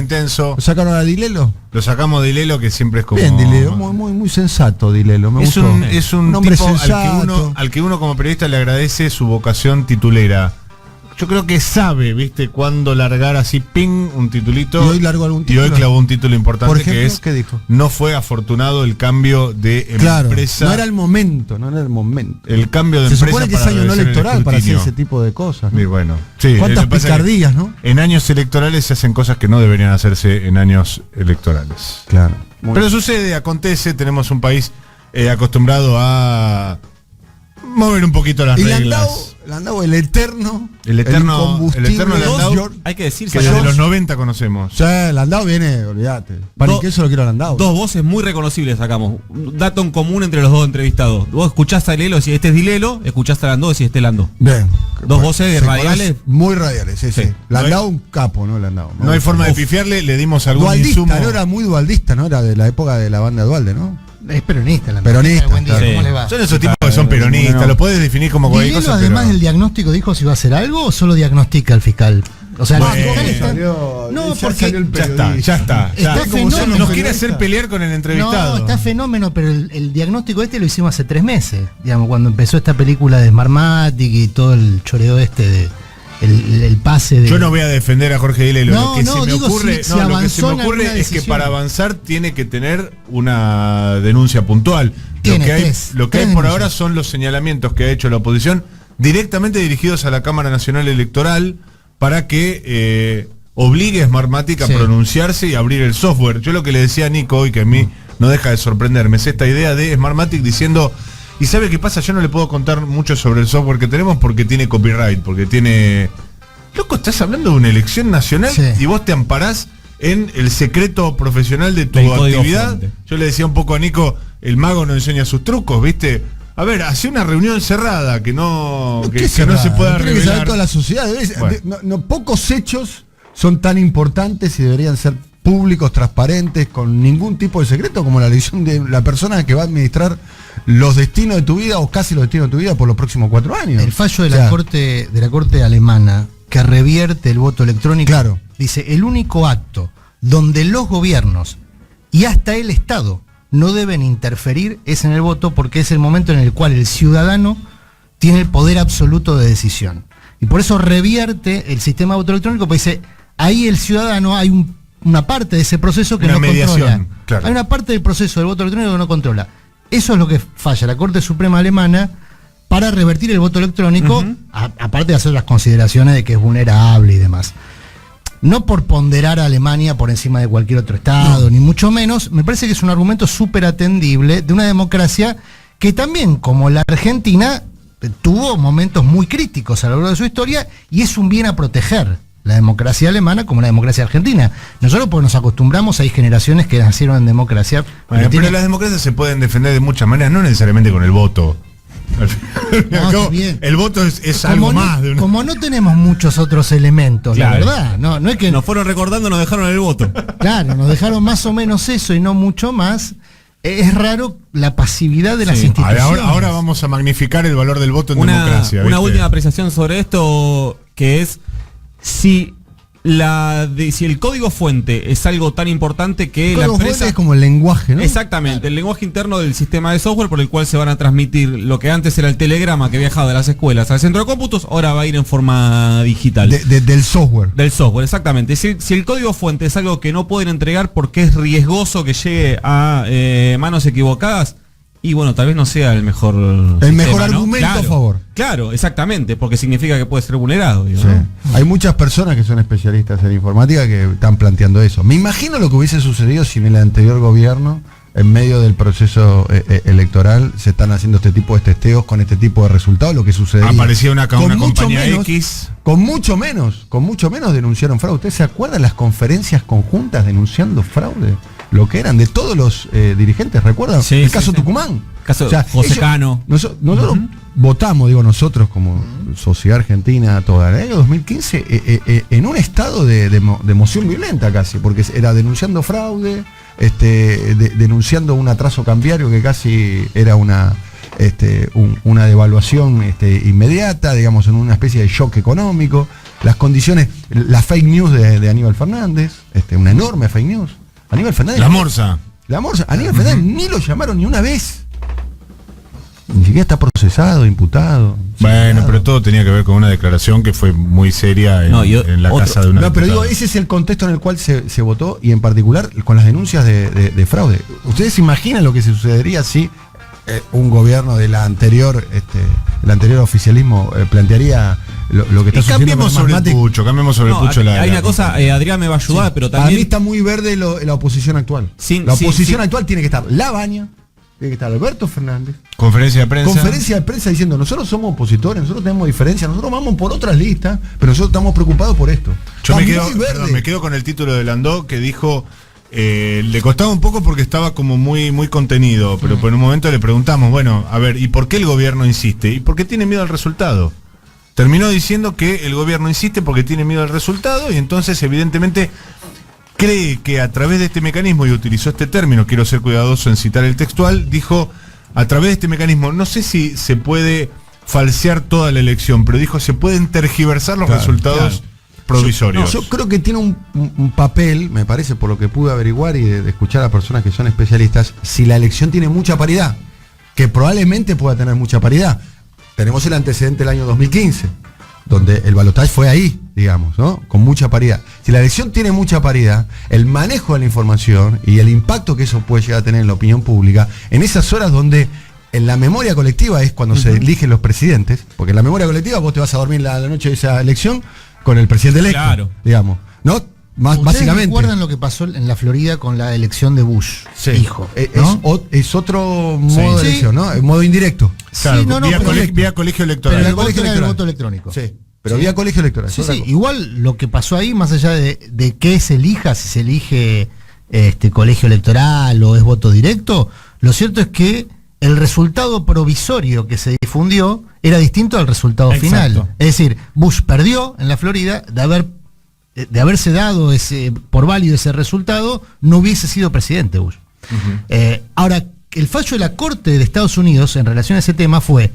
intenso. ¿Lo sacaron a Dilelo? Lo sacamos de Dilelo, que siempre es como... Bien, Dilelo, muy sensato Dilelo, me es gustó. un hombre tipo sensato. al que uno como periodista le agradece su vocación titulera. Yo creo que sabe, ¿viste? Cuándo largar así, ping, un titulito. ¿Y hoy largó algún título? Y hoy clavó un título importante. Por ejemplo, que es, ¿qué dijo? No fue afortunado el cambio de Claro, empresa. no era el momento. El cambio de Se empresa. supone que es para año no reducir el electoral para hacer escrutinio. ese tipo de cosas, ¿no? Y bueno, sí. ¿Cuántas lo que pasa picardías, es que no? En años electorales se hacen cosas que no deberían hacerse en años electorales. Claro. Pero sucede, acontece, tenemos un país acostumbrado a mover un poquito las Y reglas. Landau, el eterno El eterno Landau, hay que decir que desde los 90 conocemos. O sea, Landau viene, olvídate. Para que eso lo quiero a Landau. Dos voces muy reconocibles sacamos. Un dato en común entre los dos entrevistados. Vos escuchás a Dilelo, si este es Dilelo, escuchás a Landau, si este es Landau. Bien. Dos voces radiales. Muy radiales, sí. Sí. Landau, un capo, ¿no? Landau. No hay forma de pifiarle, le dimos algún Dualdista, insumo. no era muy dualdista, ¿no? Era de la época de la banda Dualde, ¿no? Es peronista, la Peronista, Buen día, claro. ¿cómo le va? Son esos tipos que son peronistas, bueno. lo puedes definir como cualquier Dilelo, cosa. además pero... del diagnóstico, dijo si va a hacer algo o solo diagnostica al fiscal. O sea, Bueno, el fiscal está... salió- No, ya porque salió el Ya está, periodista. ya está. Está fenómeno. Nos quiere periodista. hacer pelear con el entrevistado. No, está fenómeno, pero el diagnóstico este lo hicimos hace 3 meses. Digamos, cuando empezó esta película de Smartmatic y todo el choreo este de el pase de... Yo no voy a defender a Jorge Dilelo. No, Lo que no, se me digo, ocurre, si lo que se avanzó me en ocurre alguna es que decisión. para avanzar tiene que tener una denuncia puntual. Tiene Lo que tres hay por denuncias. ahora son los señalamientos que ha hecho la oposición directamente dirigidos a la Cámara Nacional Electoral para que obligue a Smartmatic a Sí. pronunciarse y abrir el software. Yo lo que le decía a Nico hoy, que a mí no deja de sorprenderme, es esta idea de Smartmatic diciendo... ¿Y sabe qué pasa? Yo no le puedo contar mucho sobre el software que tenemos porque tiene copyright, porque tiene... Loco, estás hablando de una elección nacional Sí. y vos te amparás en el secreto profesional de tu Del código actividad. fuente. Yo le decía un poco a Nico, el mago no enseña sus trucos, ¿viste? A ver, hace una reunión cerrada que no, ¿Qué que cerrada? no se pueda Tiene que saber revelar. toda la sociedad. Bueno. Pocos hechos son tan importantes y deberían ser públicos, transparentes, con ningún tipo de secreto como la elección de la persona que va a administrar los destinos de tu vida o casi los destinos de tu vida por los próximos 4 años. El fallo de O sea, la corte alemana que revierte el voto electrónico, Claro. dice, el único acto donde los gobiernos y hasta el Estado no deben interferir es en el voto, porque es el momento en el cual el ciudadano tiene el poder absoluto de decisión. Y por eso revierte el sistema de voto electrónico, porque dice, ahí el ciudadano, hay una parte de ese proceso que Una no mediación, controla. claro. Hay una parte del proceso del voto electrónico que no controla. Eso es lo que falla la Corte Suprema Alemana para revertir el voto electrónico, aparte de hacer las consideraciones de que es vulnerable y demás. No por ponderar a Alemania por encima de cualquier otro Estado, ni mucho menos, me parece que es un argumento súper atendible de una democracia que también, como la Argentina, tuvo momentos muy críticos a lo largo de su historia y es un bien a proteger. La democracia alemana como la democracia argentina. Nosotros porque nos acostumbramos, hay generaciones que nacieron en democracia. Bueno, tiene- pero las democracias se pueden defender de muchas maneras, no necesariamente con el voto. Al fin y al No, cabo, está bien. el voto es algo como más de una... como no tenemos muchos otros elementos, Claro. la verdad. No es que Nos fueron recordando, nos dejaron el voto. claro, nos dejaron más o menos eso y no mucho más. Es raro la pasividad de las Sí. instituciones. Ahora vamos a magnificar el valor del voto en Una democracia. ¿viste? última apreciación sobre esto, que es si el código fuente es algo tan importante que la código fuente empresa... es como el lenguaje, ¿no? Exactamente, el lenguaje interno del sistema de software por el cual se van a transmitir lo que antes era el telegrama que viajaba de las escuelas al centro de cómputos, ahora va a ir en forma digital. Del software. Del software, exactamente. Si el código fuente es algo que no pueden entregar porque es riesgoso que llegue a manos equivocadas, y bueno, tal vez no sea el mejor mejor ¿no? argumento a favor. Claro, exactamente, porque significa que puede ser vulnerado. Digo, Sí. ¿no? Hay muchas personas que son especialistas en informática que están planteando eso. Me imagino lo que hubiese sucedido si en el anterior gobierno, en medio del proceso electoral, se están haciendo este tipo de testeos con este tipo de resultados, lo que sucedió. Aparecía una Con mucho compañía menos, X. Con mucho menos denunciaron fraude. ¿Ustedes se acuerdan las conferencias conjuntas denunciando fraude? Lo que eran de todos los dirigentes, ¿recuerdan? Sí, el sí, caso sí. Tucumán. Caso José Cano. Nosotros votamos, digo nosotros como sociedad argentina toda, en el año 2015 en un estado de emoción violenta casi, porque era denunciando fraude, denunciando un atraso cambiario que casi era una devaluación inmediata, digamos, en una especie de shock económico. las condiciones, las fake news de Aníbal Fernández, una enorme fake news. Aníbal Fernández. La Morsa. Aníbal Fernández ni lo llamaron ni una vez. Ni siquiera está procesado, imputado. Bueno, pero todo tenía que ver con una declaración que fue muy seria en la casa de una. No, pero digo, ese es el contexto en el cual se votó y en particular con las denuncias de fraude. ¿Ustedes se imaginan lo que se sucedería si un gobierno de la anterior, el anterior oficialismo plantearía lo que está sucediendo? Cambiemos sobre el Pucho. Hay una cosa, Adrián me va a ayudar, pero también... Para mí está muy verde la oposición actual. La oposición actual tiene que estar Labaña, tiene que estar Alberto Fernández. Conferencia de prensa diciendo, nosotros somos opositores, nosotros tenemos diferencias, nosotros vamos por otras listas, pero nosotros estamos preocupados por esto. Yo me quedo con el título de Landó que dijo, le costaba un poco porque estaba como muy, muy contenido, pero por un momento le preguntamos, bueno, a ver, ¿y por qué el gobierno insiste? ¿Y por qué tiene miedo al resultado? Terminó diciendo que el gobierno insiste porque tiene miedo al resultado y entonces evidentemente cree que a través de este mecanismo, y utilizó este término, quiero ser cuidadoso en citar el textual, dijo, a través de este mecanismo, no sé si se puede falsear toda la elección, pero dijo, se pueden tergiversar los resultados provisorios. Yo creo que tiene un papel, me parece, por lo que pude averiguar y de escuchar a personas que son especialistas, si la elección tiene mucha paridad, que probablemente pueda tener mucha paridad. Tenemos el antecedente del año 2015, donde el balotaje fue ahí, digamos, ¿no? Con mucha paridad. Si la elección tiene mucha paridad, el manejo de la información y el impacto que eso puede llegar a tener en la opinión pública, en esas horas donde en la memoria colectiva es cuando se eligen los presidentes, porque en la memoria colectiva vos te vas a dormir la noche de esa elección con el presidente electo, claro, digamos, ¿no? Básicamente. ¿Recuerdan lo que pasó en la Florida con la elección de Bush, hijo? ¿No? Es otro modo de elección, ¿no? Modo indirecto. Claro, vía colegio electoral. Pero el voto electrónico. Sí. Pero vía colegio electoral. Igual lo que pasó ahí, más allá de qué se elija, si se elige colegio electoral o es voto directo, lo cierto es que el resultado provisorio que se difundió era distinto al resultado final. Es decir, Bush perdió en la Florida, de haberse dado por válido ese resultado, no hubiese sido presidente Bush. Ahora, el fallo de la Corte de Estados Unidos en relación a ese tema fue,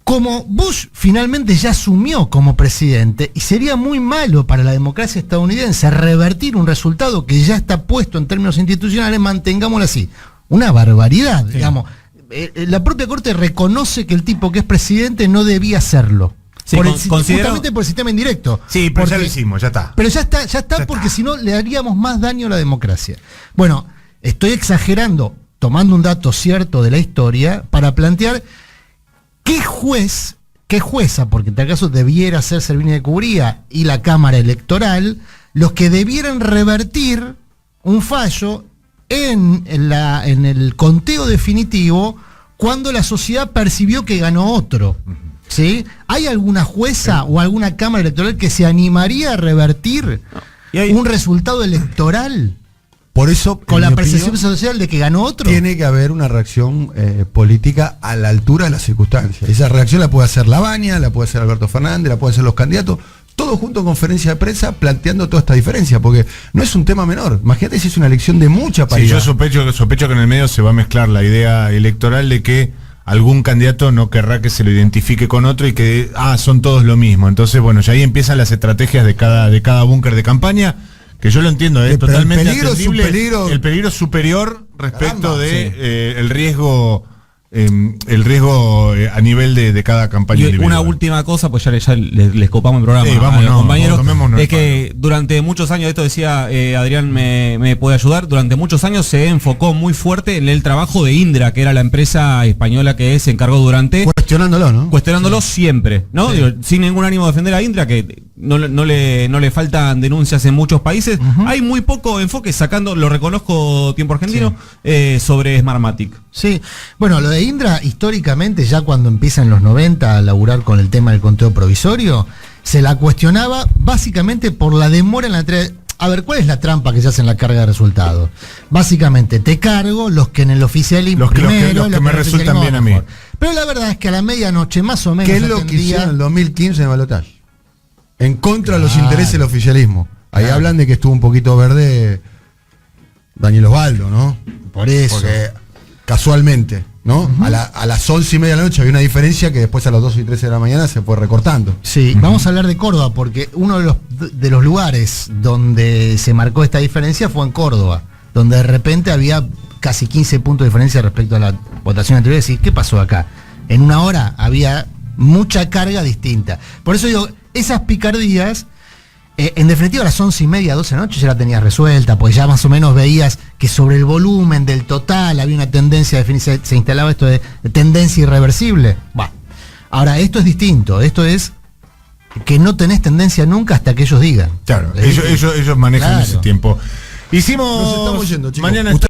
como Bush finalmente ya asumió como presidente, y sería muy malo para la democracia estadounidense revertir un resultado que ya está puesto en términos institucionales, mantengámoslo así. Una barbaridad, digamos. La propia Corte reconoce que el tipo que es presidente no debía hacerlo. Sí, justamente por el sistema indirecto. Sí, pero ya lo hicimos, ya está. Pero ya está porque si no le haríamos más daño a la democracia. Bueno, estoy exagerando, tomando un dato cierto de la historia, para plantear qué jueza, porque en tal caso debiera ser Servini de Cubría y la Cámara Electoral, los que debieran revertir un fallo en el conteo definitivo cuando la sociedad percibió que ganó otro. ¿Sí? ¿Hay alguna jueza o alguna Cámara Electoral que se animaría a revertir un resultado electoral? Por eso, con la percepción social de que ganó otro. Tiene que haber una reacción política a la altura de las circunstancias. Esa reacción la puede hacer Labaña, la puede hacer Alberto Fernández, la pueden hacer los candidatos, todos juntos en conferencia de prensa planteando toda esta diferencia, porque no es un tema menor. Imagínate si es una elección de mucha paridad. Sí, yo sospecho que en el medio se va a mezclar la idea electoral de que algún candidato no querrá que se lo identifique con otro y que son todos lo mismo. Entonces, bueno, ya ahí empiezan las estrategias de cada búnker de campaña, que yo lo entiendo, es totalmente atendible. El peligro superior respecto de el riesgo a nivel de cada campaña individual. Una última cosa, pues ya les copamos el programa a los compañeros. Es que durante muchos años, esto decía Adrián, me puede ayudar, durante muchos años se enfocó muy fuerte en el trabajo de Indra, que era la empresa española que se encargó durante... Cuestionándolo, ¿no? Cuestionándolo siempre, ¿no? Sí. Digo, sin ningún ánimo de defender a Indra, que no le faltan denuncias en muchos países. Hay muy poco enfoque, lo reconozco Tiempo Argentino, sobre Smartmatic. Sí, bueno, lo de Indra, históricamente, ya cuando empieza en los 90 a laburar con el tema del conteo provisorio, se la cuestionaba básicamente por la demora en la entrega. A ver, ¿cuál es la trampa que se hace en la carga de resultados? Básicamente, te cargo los que en el oficialismo los que me resultan bien a mí. Pero la verdad es que a la medianoche, más o menos... ¿Qué es lo que hicieron en el 2015 en el balotaje? En contra de los intereses del oficialismo. Ahí hablan de que estuvo un poquito verde Daniel Osvaldo, ¿no? Por eso. Porque casualmente. ¿no? A las 11:30 de la noche había una diferencia que después a las 2 y 13 de la mañana se fue recortando. Sí, vamos a hablar de Córdoba, porque uno de los lugares donde se marcó esta diferencia fue en Córdoba, donde de repente había casi 15 puntos de diferencia respecto a la votación anterior. Es decir, ¿qué pasó acá? En una hora había mucha carga distinta. Por eso digo, esas picardías, en definitiva a las 11:30, 12 de la noche ya la tenías resuelta, pues ya más o menos veías que sobre el volumen del total había una tendencia a definirse, se instalaba esto de tendencia irreversible. Bah. Ahora, esto es distinto, esto es que no tenés tendencia nunca hasta que ellos digan. Claro, ellos manejan Claro. ese tiempo. Hicimos Nos estamos yendo, chicos. mañana